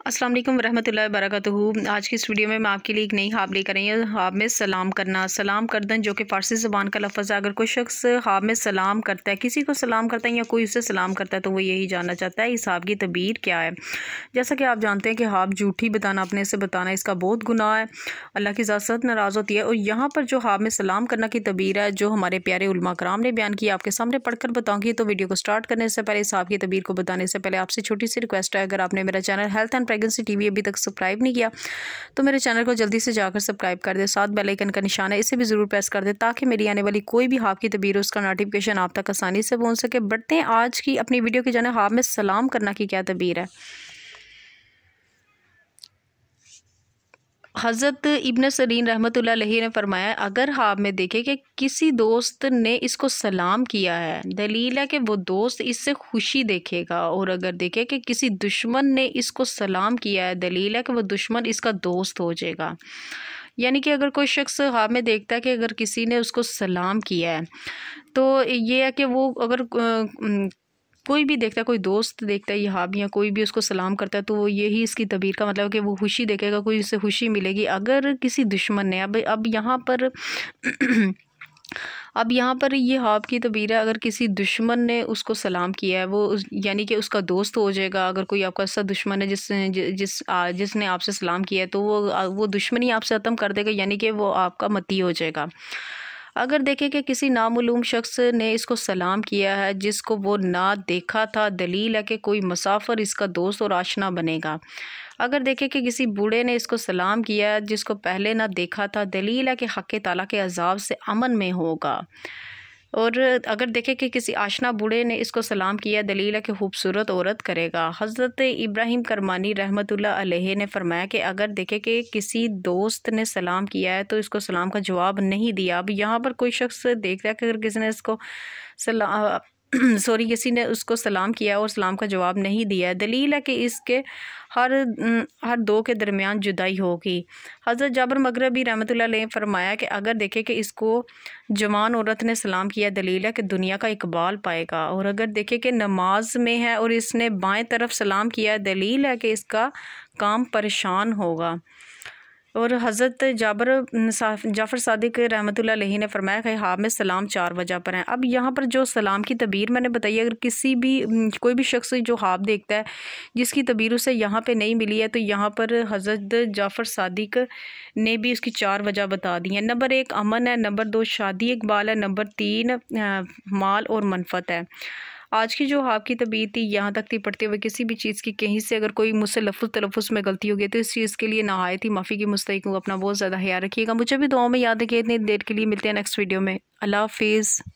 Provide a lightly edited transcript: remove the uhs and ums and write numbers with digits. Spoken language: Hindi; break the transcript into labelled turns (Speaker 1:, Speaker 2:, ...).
Speaker 1: अस्सलाम वालेकुम रहमतुल्लाहि वबरकातुहू। आज की इस वीडियो में मैं आपके लिए एक नई ख्वाब लेकर आई हूँ। ख्वाब में सलाम करना, सलाम करदन, जो कि फ़ारसी ज़बान का लफ्ज़ है। अगर कोई शख्स ख्वाब में सलाम करता है, किसी को सलाम करता है या कोई उसे सलाम करता है, तो वो यही जानना चाहता है इस ख्वाब की तबीर क्या है। जैसा कि आप जानते हैं कि ख्वाब झूठी बताना, अपने से बताना, इसका बहुत गुनाह है। अल्लाह की ज़ात सख्त नाराज़ होती है। और यहाँ पर जो ख्वाब में सलाम करना की तबीर है, जो हमारे प्यारे उलमा कराम ने बयान की, आपके सामने पढ़कर बताऊँगी। तो वीडियो को स्टार्ट करने से पहले, इस ख्वाब की तबीर को बताने से पहले आपसे छोटी सी रिक्वेस्ट है, अगर आपने मेरा channel health and pregnancy TV अभी तक सब्सक्राइब नहीं किया तो मेरे चैनल को जल्दी से जाकर सब्सक्राइब कर दे। साथ बेल आइकन का निशान है, इसे भी ज़रूर प्रेस कर दे, ताकि मेरी आने वाली कोई भी ख्वाब की तबीर उसका नोटिफिकेशन आप तक आसानी से पहुंच सके। बढ़ते हैं आज की अपनी वीडियो की जाने। ख्वाब में सलाम करना की क्या तबीर है। हज़रत इब्न सरीन रहमतुल्लाह अलैहि ने फरमाया, अगर ख्वाब में देखे कि किसी दोस्त ने इसको सलाम किया है, दलील है कि वो दोस्त इससे खुशी देखेगा। और अगर देखे कि किसी दुश्मन ने इसको सलाम किया है, दलील है कि वो दुश्मन इसका दोस्त हो जाएगा। यानी कि अगर कोई शख्स ख्वाब में देखता है कि अगर किसी ने उसको सलाम किया है, तो ये है कि वो अगर कोई भी देखता है, कोई दोस्त देखता है यहाँ भी, या कोई भी उसको सलाम करता है, तो वो यही इसकी तबीर का मतलब है कि वो खुशी देखेगा, कोई उससे खुशी मिलेगी। अगर किसी दुश्मन ने अब यहाँ पर अब यहाँ पर ये ख्वाब की तबीर है, अगर किसी दुश्मन ने उसको सलाम किया है, वो यानी कि उसका दोस्त हो जाएगा। अगर कोई आपका ऐसा दुश्मन है जिसने आपसे सलाम किया है, तो वो दुश्मनी आपसे ख़त्म कर देगा, यानी कि वो आपका मती हो जाएगा। अगर देखें कि किसी नामालूम शख्स ने इसको सलाम किया है जिसको वो ना देखा था, दलील है कि कोई मुसाफिर इसका दोस्त और आशना बनेगा। अगर देखें कि किसी बूढ़े ने इसको सलाम किया है जिसको पहले ना देखा था, दलील है कि हक़ ताला के अज़ाब से अमन में होगा। और अगर देखें कि किसी आशना बूढ़े ने इसको सलाम किया, दलील है कि खूबसूरत औरत करेगा। हज़रत इब्राहिम करमानी रहमतुल्लाह अलैहि ने फरमाया कि अगर देखें कि किसी दोस्त ने सलाम किया है तो इसको सलाम का जवाब नहीं दिया। अब यहाँ पर कोई शख्स देखता है कि अगर किसी ने इसको किसी ने उसको सलाम किया और सलाम का जवाब नहीं दिया है, दलील है कि इसके हर दो के दरमियान जुदाई होगी। हज़रत जाबर मगरबी रहमतुल्लाह अलैहि फरमाया कि अगर देखे कि इसको जवान औरत ने सलाम किया, दलील है कि दुनिया का इकबाल पाएगा। और अगर देखे कि नमाज में है और इसने बाएं तरफ सलाम किया, दलील है कि इसका काम परेशान होगा। और हज़रत जाफ़र सादिक रहमतुल्लाह अलैहि ने फरमाया कि ख्वाब में सलाम 4 वजह पर हैं। अब यहाँ पर जो सलाम की तबीर मैंने बताई, अगर किसी भी कोई भी शख्स जो ख्वाब देखता है जिसकी तबीर उसे यहाँ पे नहीं मिली है, तो यहाँ पर हज़रत जाफ़र सादिक ने भी उसकी 4 वजह बता दी हैं। नंबर 1 अमन है, नंबर 2 शादी इकबाल है, नंबर 3 माल और मनफत है। आज की जो आपकी तबीयत थी यहाँ तक थी। पढ़ते हुए किसी भी चीज़ की कहीं से अगर कोई मुझसे लफ्ज़ तलफ़्फ़ुज़ में गलती हो गई तो इस चीज़ के लिए नहायत ही माफ़ी की मुस्तहिक़ हूँ। अपना बहुत ज़्यादा ख्याल रखिएगा। मुझे भी दुआओं में याद रखिए। इतनी देर के लिए मिलते हैं नेक्स्ट वीडियो में। अल्लाह हाफ़िज़।